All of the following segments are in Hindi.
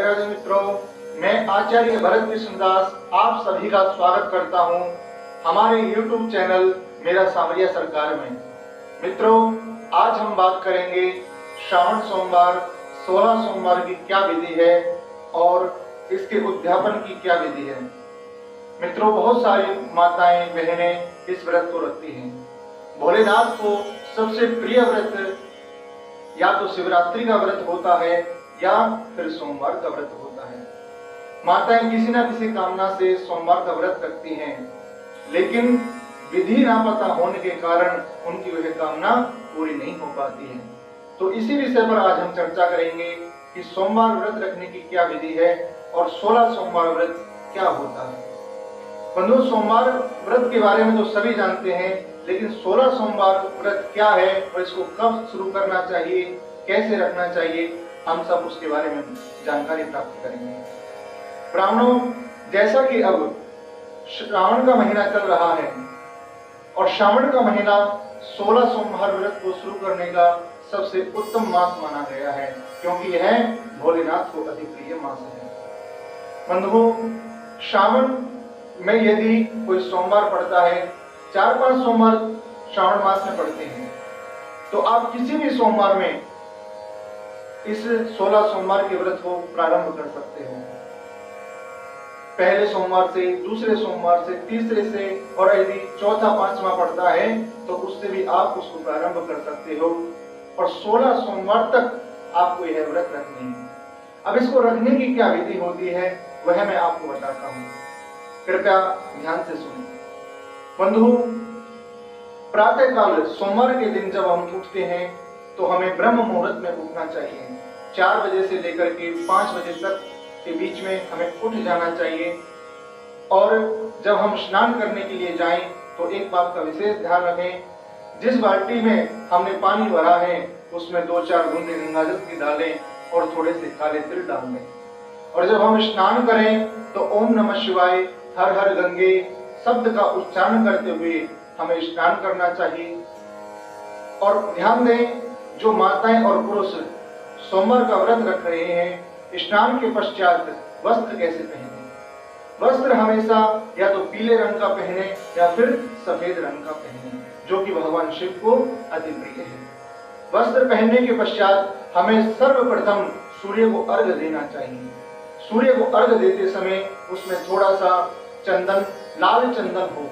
राधे मित्रों, मैं आचार्य भरत कृष्णदास आप सभी का स्वागत करता हूं हमारे YouTube चैनल मेरा सामरिया सरकार में। मित्रों, आज हम बात करेंगे श्रावण सोमवार 16 सोमवार की क्या विधि है और इसके उद्यापन की क्या विधि है। मित्रों, बहुत सारी माताएं बहनें इस व्रत को रखती हैं। भोलेनाथ को सबसे प्रिय व्रत या तो शिवरात्रि का व्रत होता है या फिर सोमवार का व्रत होता है। माताएं किसी न किसी कामना से सोमवार का व्रत रखती हैं, लेकिन विधि ना पता होने के कारण उनकी वह कामना पूरी नहीं हो पाती है। तो इसी विषय पर आज हम चर्चा करेंगे कि सोमवार व्रत रखने की क्या विधि है और 16 सोमवार व्रत क्या होता है। बंधु, सोमवार व्रत के बारे में तो सभी जानते हैं, लेकिन 16 सोमवार व्रत क्या है और इसको कब शुरू करना चाहिए, कैसे रखना चाहिए, हम सब उसके बारे में जानकारी प्राप्त करेंगे। ब्राह्मणों, जैसा कि अब श्रावण का महीना चल रहा है और श्रावण का महीना 16 सोमवार व्रत को शुरू करने का सबसे उत्तम मास माना गया है, क्योंकि यह भोलेनाथ को अति प्रिय मास है। बंधुओं, श्रावण में यदि कोई सोमवार पड़ता है, 4-5 सोमवार श्रावण मास में पड़ते हैं, तो आप किसी भी सोमवार में इस 16 सोमवार के व्रत को प्रारंभ कर सकते हो। पहले सोमवार से, दूसरे सोमवार से, तीसरे से, और यदि चौथा 5वां पड़ता है तो उससे भी आप उसको प्रारंभ कर सकते हो और 16 सोमवार तक आपको यह व्रत रखनी है। अब इसको रखने की क्या विधि होती है वह मैं आपको बताता हूँ, कृपया ध्यान से सुनिए। बंधु, प्रातः काल सोमवार के दिन जब हम उठते हैं तो हमें ब्रह्म मुहूर्त में उठना चाहिए। 4 बजे से लेकर के 5 बजे तक के बीच में हमें उठ जाना चाहिए। और जब हम स्नान करने के लिए जाएं तो एक बात का विशेष ध्यान रखें, जिस बाल्टी में हमने पानी भरा है उसमें 2-4 बूंदे गंगाजल की डालें और थोड़े से काले तिल डाल दें। और जब हम स्नान करें तो ओम नमः शिवाय, हर हर गंगे शब्द का उच्चारण करते हुए हमें स्नान करना चाहिए। और ध्यान दें, जो माताएं और पुरुष सोमवार का व्रत रख रहे हैं, स्नान के पश्चात वस्त्र कैसे पहने। वस्त्र हमेशा या तो पीले रंग का पहने या फिर सफेद रंग का पहने, जो कि भगवान शिव को अति प्रिय है। वस्त्र पहनने के पश्चात हमें सर्वप्रथम सूर्य को अर्घ देना चाहिए। सूर्य को अर्घ देते समय उसमें थोड़ा सा चंदन, लाल चंदन हो,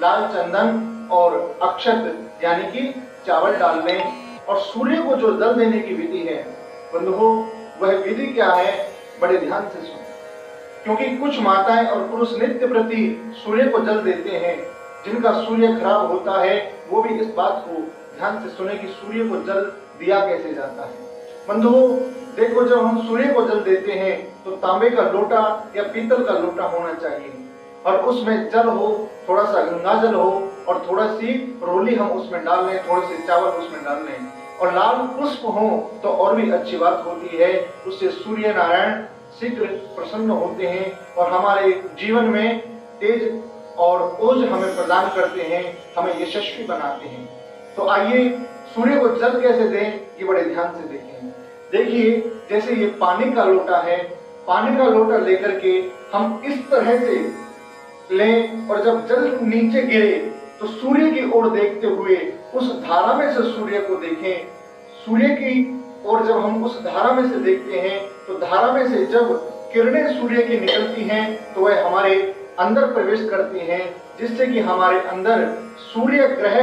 लाल चंदन और अक्षत यानी कि चावल डाल लें। और सूर्य को जो जल देने की विधि है बंधुओं, वह विधि क्या है, बड़े ध्यान से सुनो, क्योंकि कुछ माताएं और पुरुष नित्य प्रति सूर्य को जल देते हैं। जिनका सूर्य खराब होता है वो भी इस बात को ध्यान से सुने कि सूर्य को जल दिया कैसे जाता है। बंधुओं देखो, जब हम सूर्य को जल देते हैं तो तांबे का लोटा या पीतल का लोटा होना चाहिए और उसमें जल हो, थोड़ा सा गंगा जल हो और थोड़ा सी रोली हम उसमें डाल लें, थोड़े से चावल उसमें डाल लें और लाल पुष्प हो तो और भी अच्छी बात होती है। उससे सूर्य नारायण शीघ्र प्रसन्न होते हैं और हमारे जीवन में तेज और ओज हमें प्रदान करते हैं, हमें यशस्वी बनाते हैं। तो आइए सूर्य को जल कैसे दें ये बड़े ध्यान से देखें। देखिए, जैसे ये पानी का लोटा है, पानी का लोटा लेकर के हम इस तरह से लें और जब जल नीचे गिरे तो सूर्य की ओर देखते हुए उस धारा में से सूर्य को देखें। सूर्य की ओर जब हम उस धारा में से देखते हैं तो धारा में से जब किरणें सूर्य की निकलती हैं तो वह हमारे अंदर प्रवेश करती हैं, जिससे कि हमारे अंदर सूर्य ग्रह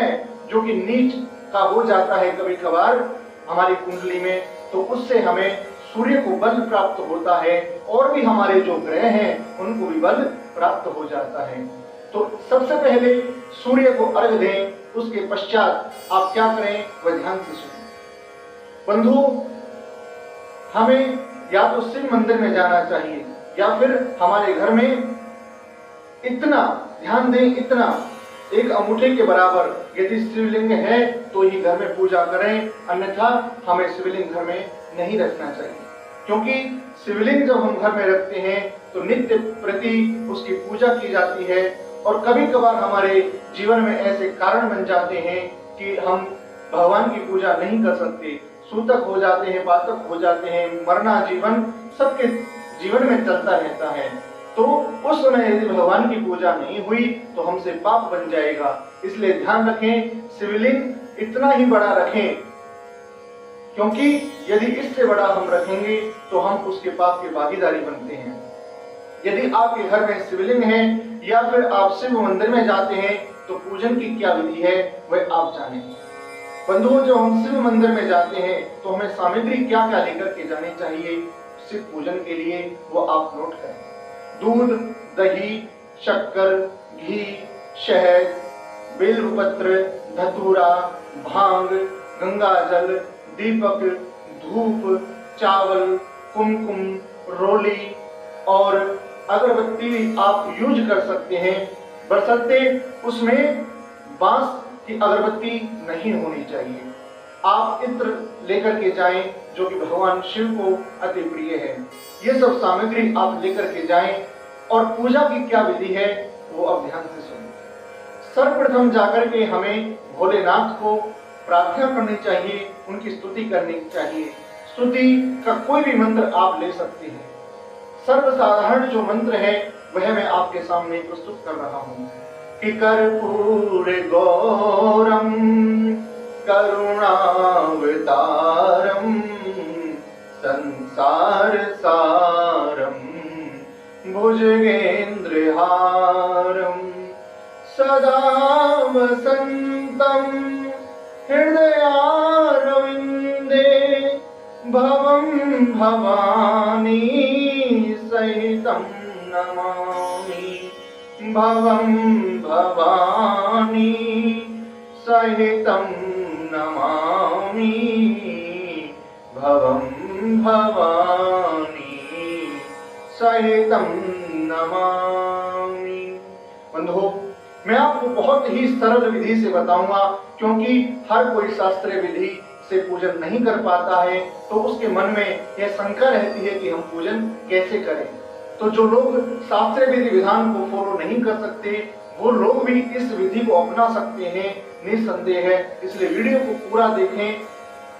जो कि नीच का हो जाता है कभी कभार हमारी कुंडली में, तो उससे हमें सूर्य को बल प्राप्त होता है और भी हमारे जो ग्रह हैं उनको भी बल प्राप्त हो जाता है। तो सबसे पहले सूर्य को अर्घ दें, उसके पश्चात आप क्या करें वह ध्यान से सुनें। बंधु, हमें या तो शिव मंदिर में जाना चाहिए या फिर हमारे घर में इतना ध्यान दें, इतना एक अंगूठे के बराबर यदि शिवलिंग है तो ही घर में पूजा करें, अन्यथा हमें शिवलिंग घर में नहीं रखना चाहिए। क्योंकि शिवलिंग जब हम घर में रखते हैं तो नित्य प्रति उसकी पूजा की जाती है और कभी कभार हमारे जीवन में ऐसे कारण बन जाते हैं कि हम भगवान की पूजा नहीं कर सकते, सूतक हो जाते हैं, पातक हो जाते हैं, मरना जीवन सबके जीवन में चलता रहता है, तो उस समय यदि भगवान की पूजा नहीं हुई तो हमसे पाप बन जाएगा। इसलिए ध्यान रखें, शिवलिंग इतना ही बड़ा रखें, क्योंकि यदि इससे बड़ा हम रखेंगे तो हम उसके पाप के भागीदारी बनते हैं। यदि आपके घर में शिवलिंग है या फिर आप शिव मंदिर में जाते हैं तो पूजन की क्या विधि है वह आप जानें। बंधुओं, जब हम शिव मंदिर में जाते हैं तो हमें सामग्री क्या क्या लेकर के जानी चाहिए शिव पूजन के लिए, वो आप नोट करें। दूध, दही, शक्कर, घी, शहद, बेलपत्र, धतूरा, भांग, गंगा जल, दीपक, धूप, चावल, कुमकुम, रोली और अगरबत्ती आप यूज कर सकते हैं, बशर्ते उसमें बांस की अगरबत्ती नहीं होनी चाहिए। आप इत्र लेकर के जाएं जो कि भगवान शिव को अति प्रिय है। ये सब सामग्री आप लेकर के जाएं। और पूजा की क्या विधि है वो अब ध्यान से सुनिए। सर्वप्रथम जाकर के हमें भोलेनाथ को प्रार्थना करनी चाहिए, उनकी स्तुति करनी चाहिए। स्तुति का कोई भी मंत्र आप ले सकते हैं। सर्वसाधारण जो मंत्र है वह मैं आपके सामने प्रस्तुत कर रहा हूँ कि कर्पूर गौरम करुणावतारम संसार सारम भुजगेन्द्रहारम सदा वसन्तं हृदयारविन्दे भवं भवानी सहितं नमामि भवं भवानी सहितं नमामि भवं भवानी सहितं नमामि। बंधुओं, मैं आपको बहुत ही सरल विधि से बताऊंगा, क्योंकि हर कोई शास्त्रीय विधि से पूजन नहीं कर पाता है, तो उसके मन में यह शंका रहती है कि हम पूजन कैसे करें। तो जो लोग शास्त्रीय विधि विधान को फॉलो नहीं कर सकते, वो लोग भी इस विधि को अपना सकते हैं निसंदेह है। इसलिए वीडियो को पूरा देखें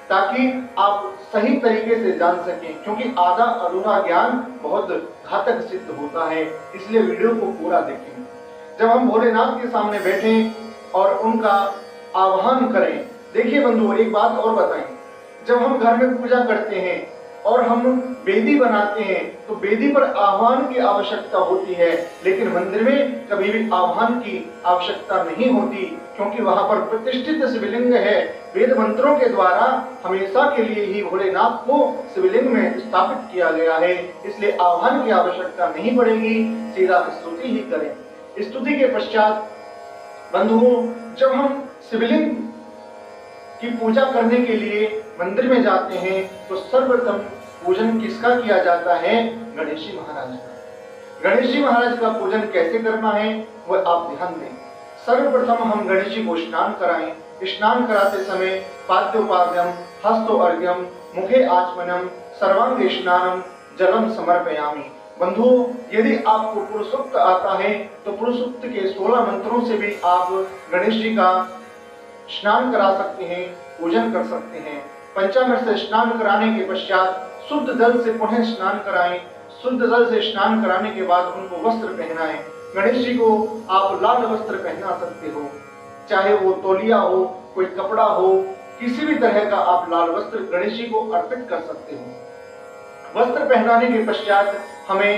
ताकि आप सही तरीके से जान सकें, क्योंकि आधा अधूरा ज्ञान बहुत घातक सिद्ध होता है। इसलिए वीडियो को पूरा देखें। जब हम भोलेनाथ के सामने बैठें और उनका आह्वान करें, देखिए बंधुओं, एक बात और बताएं, जब हम घर में पूजा करते हैं और हम वेदी बनाते हैं तो वेदी पर आह्वान की आवश्यकता होती है, लेकिन मंदिर में कभी भी आह्वान की आवश्यकता नहीं होती, क्योंकि वहां पर प्रतिष्ठित शिवलिंग है। वेद मंत्रों के द्वारा हमेशा के लिए ही भोलेनाथ को शिवलिंग में स्थापित किया गया है, इसलिए आह्वान की आवश्यकता नहीं पड़ेगी, सीधा स्तुति ही करें। स्तुति के पश्चात बंधुओं, जब हम शिवलिंग की पूजा करने के लिए मंदिर में जाते हैं तो सर्वप्रथम पूजन किसका किया जाता है? गणेश जी महाराज का। गणेश जी महाराज का पूजन कैसे करना है वह आप ध्यान दें। सर्वप्रथम हम गणेश जी को स्नान कराएं। स्नान कराते समय पाद्योपाद्यम हस्तो अर्घ्यम मुखे आचमनम सर्वांग स्नानम जलम समर्पयामि। बंधुओं, यदि आपको पुरुषोक्त आता है तो पुरुषोक्त के 16 मंत्रों से भी आप गणेश जी का स्नान करा सकते हैं, पूजन कर सकते हैं। पंचामृत से स्नान कराने के पश्चात शुद्ध जल से पुनः स्नान कराएं। शुद्ध जल से स्नान कराने के बाद उनको वस्त्र पहनाएं। गणेश जी को आप लाल वस्त्र पहना सकते हो, चाहे वो तौलिया हो, कोई कपड़ा हो, किसी भी तरह का आप लाल वस्त्र गणेश जी को अर्पित कर सकते हो। वस्त्र पहनाने के पश्चात हमें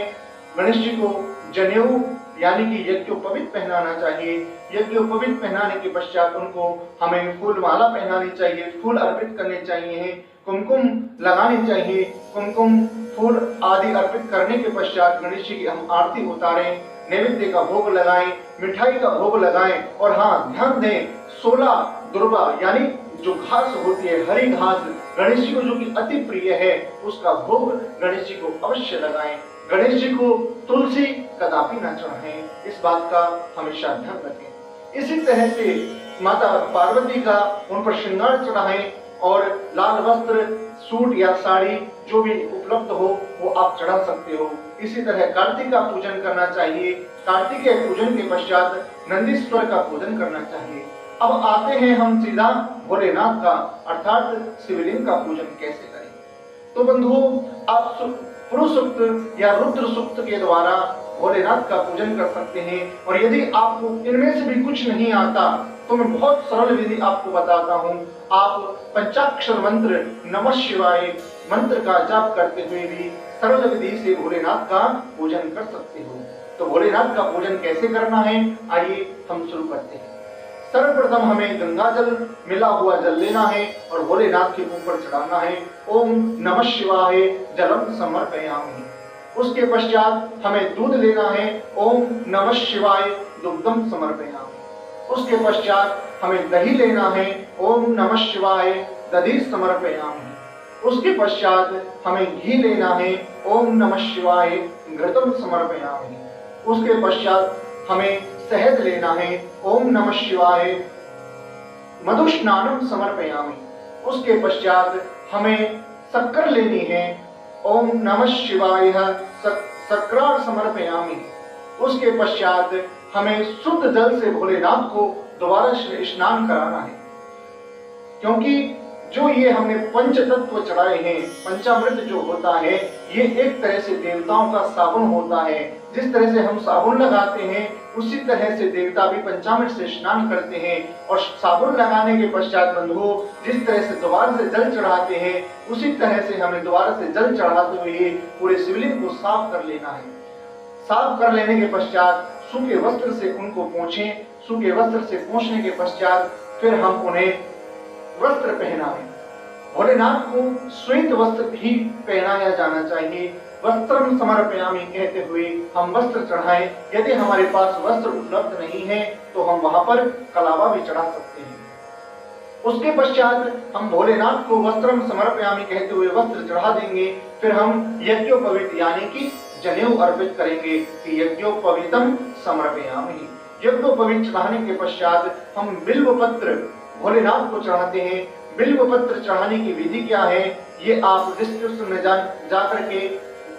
गणेश जी को जनेऊ यानी कि यज्ञोपवीत पहनाना चाहिए। यज्ञोपवीत पहनाने के पश्चात उनको हमें फूल माला पहनानी चाहिए, फूल अर्पित करने चाहिए, कुमकुम लगानी चाहिए। कुमकुम फूल आदि अर्पित करने के पश्चात गणेश जी की हम आरती उतारें, नैवेद्य का भोग लगाएं, मिठाई का भोग लगाएं। और हाँ, ध्यान दें, 16 दुर्वा यानी जो घास होती है, हरी घास, गणेश जी को जो कि अति प्रिय है, उसका भोग गणेश जी को अवश्य लगाएं। गणेश जी को तुलसी कदापि न चढ़ाएं, इस बात का हमेशा ध्यान रखें। इसी तरह से माता पार्वती का उन पर श्रृंगार चढ़ाएं और लाल वस्त्र, सूट या साड़ी जो भी उपलब्ध हो वो आप चढ़ा सकते हो। इसी तरह कार्तिक का पूजन करना चाहिए। कार्तिक के पूजन के पश्चात नंदीश्वर का पूजन करना चाहिए। अब आते हैं हम सीधा भोलेनाथ का अर्थात शिवलिंग का पूजन कैसे करें। तो बंधुओं, आप पुरुष सूक्त या रुद्र सूक्त के द्वारा भोलेनाथ का पूजन कर सकते हैं। और यदि आपको इनमें से भी कुछ नहीं आता तो मैं बहुत सरल विधि आपको बताता हूँ। आप पंचाक्षर मंत्र नमः शिवाय मंत्र का जाप करते हुए भी सरल विधि से भोलेनाथ का पूजन कर सकते हो। तो भोलेनाथ का पूजन कैसे करना है, आइए हम शुरू करते हैं। सर्वप्रथम हमें गंगा जल मिला हुआ जल लेना है और भोलेनाथ के ऊपर चढ़ाना है। ओम नमः शिवाय जलम समर्पयामि। उसके पश्चात हमें दूध लेना है। ओम नमः शिवाय दुग्धम समर्पयामि। उसके पश्चात हमें दही लेना है। ओम नमः शिवाय दधि समर्पयामि। उसके पश्चात हमें घी लेना है। ओम नमः शिवाय घृतम समर्पयामि। उसके पश्चात हमें शहद लेना है। ओम नमः शिवाय मधुस्नानम समर्पयामि। उसके पश्चात हमें शक्कर लेनी है। ओम नमः शिवाय शक्कर समर्पयामि। उसके पश्चात हमें शुद्ध जल से भोलेनाथ को दोबारा स्नान कराना है, क्योंकि जो ये हमने पंच तत्व चढ़ाए हैं, पंचामृत जो होता है ये एक तरह से देवताओं का साबुन होता है। जिस तरह से हम साबुन लगाते हैं उसी तरह से देवता भी पंचामृत से स्नान करते हैं। और साबुन लगाने के पश्चात बंधुओं जिस तरह से दोबारा से जल चढ़ाते हैं उसी तरह से हमें दोबारा से जल चढ़ाते हुए पूरे शिवलिंग को साफ कर लेना है। साफ कर लेने के पश्चात सूखे वस्त्र से उनको पोंछें। सूखे वस्त्र से पोंछने के पश्चात फिर हम उन्हें वस्त्र पहनाएं। भोलेनाथ को श्वेत वस्त्र भी पहनाया जाना चाहिए। वस्त्रम समर्पयामि कहते हुए हम वस्त्र चढ़ाएं। यदि हमारे पास वस्त्र उपलब्ध नहीं है तो हम वहां पर कलावा भी चढ़ा सकते हैं। उसके पश्चात हम भोलेनाथ को वस्त्रम समर्पयामि कहते हुए वस्त्र चढ़ा देंगे। फिर हम यज्ञोपवीत यानी कि जनेऊ अर्पित करेंगे कि यज्ञोपवीतम समर्पयामि। यज्ञोपवीत चढ़ाने के पश्चात हम बिल्व पत्र भोलेनाथ को चढ़ाते हैं। बिल्व पत्र चढ़ाने की विधि क्या है ये आप डिस्क्रिप्शन में जा करके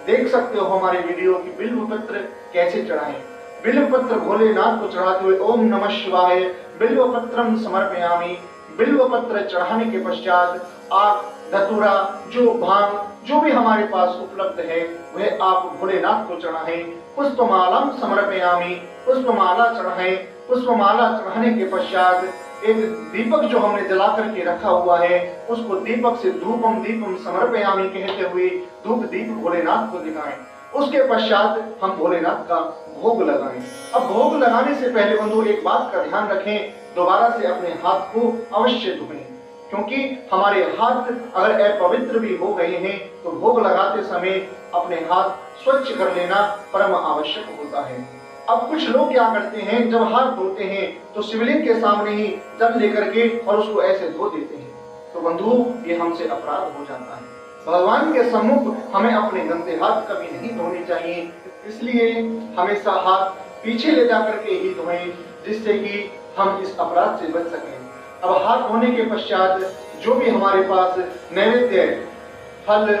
देख सकते हो हमारे वीडियो की बिल्व पत्र कैसे चढ़ाएं। बिल्व पत्र भोलेनाथ को चढ़ाते हुए ओम नमः शिवाय बिल्व पत्रम समर्पयामि। बिल्व पत्र चढ़ाने के पश्चात आप धतूरा जो भांग जो भी हमारे पास उपलब्ध है वह आप भोलेनाथ को चढ़ाएं। पुष्पमालाम समर्पयामि। पुष्पमाला चढ़ाएं। पुष्पमाला चढ़ाने के पश्चात एक दीपक जो हमने जला करके रखा हुआ है उसको दीपक से धूपम दीपम समर्पयामि कहते हुए धूप दीप भोलेनाथ को दिखाएं। उसके पश्चात हम भोलेनाथ का भोग लगाएं। अब भोग लगाने से पहले बंधु एक बात का ध्यान रखें, दोबारा से अपने हाथ को अवश्य धोएं, क्योंकि हमारे हाथ अगर अपवित्र भी हो गए हैं तो भोग लगाते समय अपने हाथ स्वच्छ कर लेना परम आवश्यक होता है। अब कुछ लोग क्या करते हैं, जब हाथ धोते हैं तो शिवलिंग के सामने ही जल लेकर के और उसको ऐसे धो देते हैं। तो बंधु ये हमसे अपराध हो जाता है। भगवान के सम्मुख हमें अपने गंदे हाथ कभी नहीं धोने चाहिए, इसलिए हमेशा हाथ पीछे ले जाकर के ही धोएं, जिससे कि हम इस अपराध से बच सकें। अब हाथ धोने के पश्चात जो भी हमारे पास नैवेद्य फल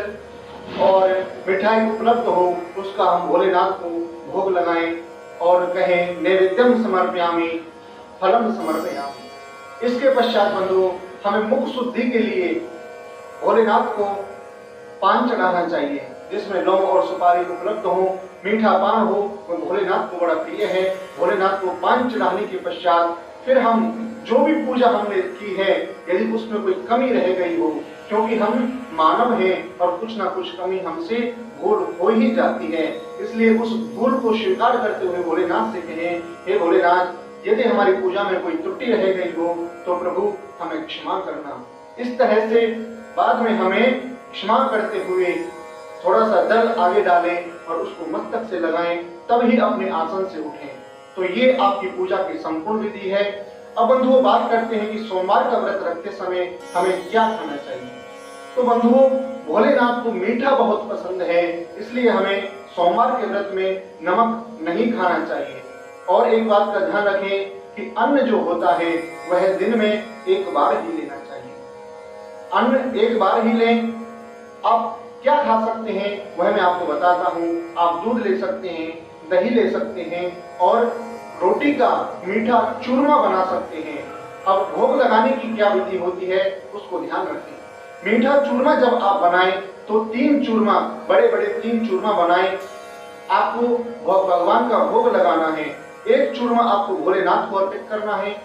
और मिठाई उपलब्ध हो उसका हम भोलेनाथ को भोग लगाएं और कहें नैवेद्यम समर्पयामि फलम समर्पयामि। इसके पश्चात बंधुओं हमें मुख शुद्धि के लिए भोलेनाथ को पान चढ़ाना चाहिए, जिसमें लौंग और सुपारी उपलब्ध हो, मीठा पान हो, वो भोलेनाथ को बड़ा प्रिय है। भोलेनाथ को पान चढ़ाने के पश्चात फिर हम जो भी पूजा हमने की है यदि उसमें कोई कमी रह गई हो, क्योंकि हम मानव हैं और कुछ ना कुछ कमी हमसे भूल हो ही जाती है, इसलिए उस भूल को स्वीकार करते हुए भोलेनाथ से कहें, हे भोलेनाथ यदि हमारी पूजा में कोई त्रुटि रह गई हो तो प्रभु हमें क्षमा करना। इस तरह से बाद में हमें क्षमा करते हुए थोड़ा सा जल आगे डालें और उसको मस्तक से लगाएं, तब ही अपने आसन से उठें। तो ये आपकी पूजा की संपूर्ण विधि है। अब बंधुओं बात करते हैं कि सोमवार का व्रत रखते समय हमें क्या खाना चाहिए। तो बंधुओं भोलेनाथ को मीठा बहुत पसंद है, इसलिए हमें सोमवार के व्रत में नमक नहीं खाना चाहिए। और एक बात का ध्यान रखें कि अन्न जो होता है वह दिन में एक बार ही लेना चाहिए। अन्न एक बार ही लें। आप क्या खा सकते हैं वह मैं आपको बताता हूँ। आप दूध ले सकते हैं, दही ले सकते हैं और रोटी का मीठा चूरमा बना सकते हैं। अब भोग लगाने की क्या विधि होती है उसको ध्यान रखें। मीठा चूरमा जब आप बनाएं तो 3 चूरमा, बड़े बड़े 3 चूरमा बनाएं। आपको भगवान का भोग लगाना है। एक चूरमा आपको भोलेनाथ को अर्पित करना है।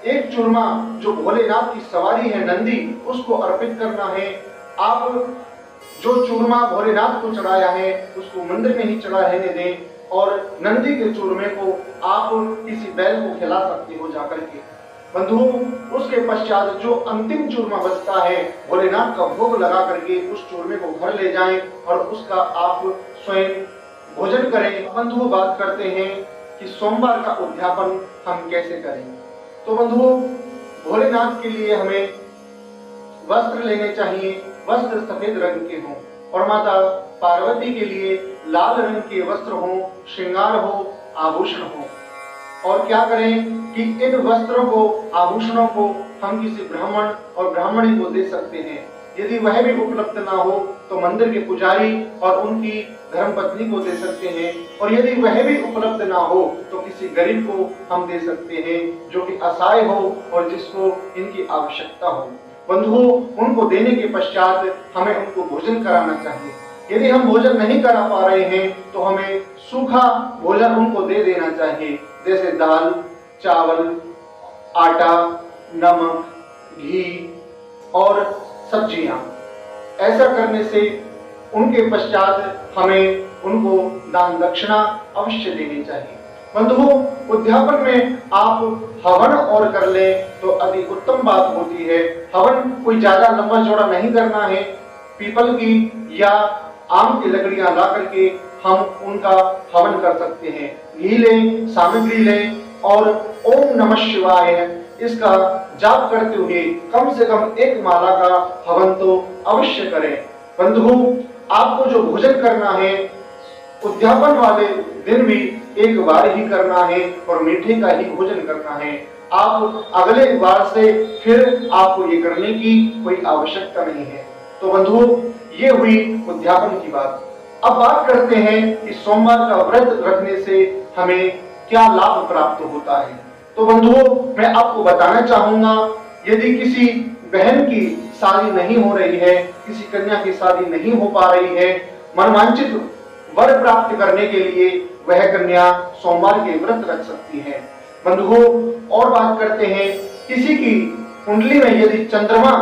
एक चूरमा जो भोलेनाथ की सवारी है नंदी, उसको अर्पित करना है। आप जो चूरमा भोलेनाथ को चढ़ाया है उसको मंदिर में ही चढ़ा रहने दें और नंदी के चूरमे को आप किसी बैल को खिला सकते हो जाकर के। बंधुओं, उसके पश्चात जो अंतिम चूरमा बचता है, भोलेनाथ का भोग लगा करके उस चूरमे को घर ले जाएं और उसका आप स्वयं भोजन करें। बंधुओं, बात करते हैं कि सोमवार का उद्यापन हम कैसे करें। तो बंधुओं, भोलेनाथ के लिए हमें वस्त्र लेने चाहिए। वस्त्र सफेद रंग के हों और माता पार्वती के लिए लाल रंग के वस्त्र हों, श्रृंगार हो, आभूषण हो। और क्या करें कि इन वस्त्रों को, आभूषणों को हम किसी ब्राह्मण और ब्राह्मणी को दे सकते हैं। यदि वह भी उपलब्ध ना हो तो मंदिर के पुजारी और उनकी धर्मपत्नी को दे सकते हैं। और यदि वह भी उपलब्ध ना हो तो किसी गरीब को हम दे सकते हैं जो कि असहाय हो और जिसको इनकी आवश्यकता हो। बंधुओं, उनको देने के पश्चात हमें उनको भोजन कराना चाहिए। यदि हम भोजन नहीं करा पा रहे हैं तो हमें सूखा भोजन उनको दे देना चाहिए, जैसे दाल, चावल, आटा, नमक, घी और सब्जियां। ऐसा करने से उनके पश्चात हमें उनको दान दक्षिणा अवश्य देनी चाहिए। बंधुओं, उद्यापन में आप हवन और कर लें तो अति उत्तम बात होती है। हवन कोई ज्यादा लंबा चौड़ा नहीं करना है। पीपल की या आम की लकड़ियां ला करके हम उनका हवन कर सकते हैं। घी लें, सामग्री लें और ओम नमः शिवाय इसका जाप करते हुए कम से कम 1 माला का हवन तो अवश्य करें। बंधुओं, आपको जो भोजन करना है उद्यापन वाले दिन भी एक बार ही करना है और मीठे का ही भोजन करना है। आप अगले बार से फिर आपको ये करने की कोई आवश्यकता नहीं है। तो बंधुओं, ये हुई उद्यापन की बात। अब बात करते हैं कि सोमवार का व्रत रखने से हमें क्या लाभ प्राप्त होता है। तो बंधुओं, मैं आपको बताना चाहूंगा, यदि किसी बहन की शादी नहीं हो रही है, किसी कन्या की शादी नहीं हो पा रही है, मनवांछित वर प्राप्त करने के लिए वह कन्या सोमवार के व्रत रख सकती है। बंधुओं, और बात करते हैं, किसी की कुंडली में यदि चंद्रमा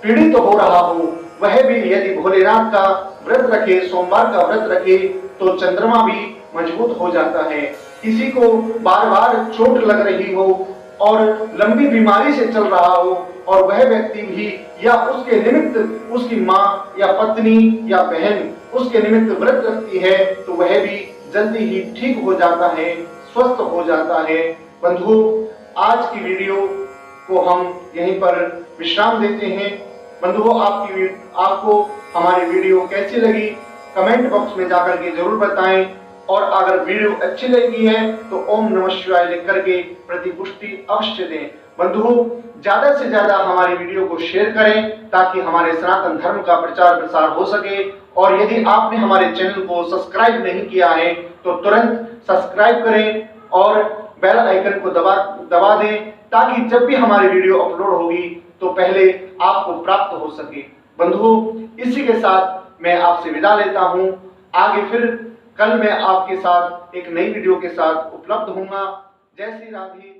पीड़ित हो रहा हो, वह भी यदि भोलेनाथ का व्रत रखे, सोमवार का व्रत रखे, तो चंद्रमा भी मजबूत हो जाता है। किसी को बार बार चोट लग रही हो और लंबी बीमारी से चल रहा हो और वह व्यक्ति भी या उसके निमित्त उसकी माँ या पत्नी या बहन उसके निमित्त व्रत रखती है तो वह भी जल्दी ही ठीक हो जाता है, स्वस्थ हो जाता है। बंधुओं, आज की वीडियो को हम यहीं पर विश्राम देते हैं। बंधुओं, आपको हमारी वीडियो कैसी लगी कमेंट बॉक्स में जाकर के जरूर बताएं और अगर वीडियो अच्छी लगी है तो ओम नमः शिवाय लिख करके प्रतिपुष्टि अवश्य दें। बंधुओं, ज्यादा से ज्यादा हमारी वीडियो को शेयर करें ताकि हमारे सनातन धर्म का प्रचार प्रसार हो सके। और यदि आपने हमारे चैनल को सब्सक्राइब नहीं किया है तो तुरंत सब्सक्राइब करें और बेल आइकन को दबा दें ताकि जब भी हमारी वीडियो अपलोड होगी तो पहले आपको प्राप्त हो सके। बंधुओं, इसी के साथ मैं आपसे विदा लेता हूं। आगे फिर कल मैं आपके साथ एक नई वीडियो के साथ उपलब्ध होऊंगा। जय श्री राधे।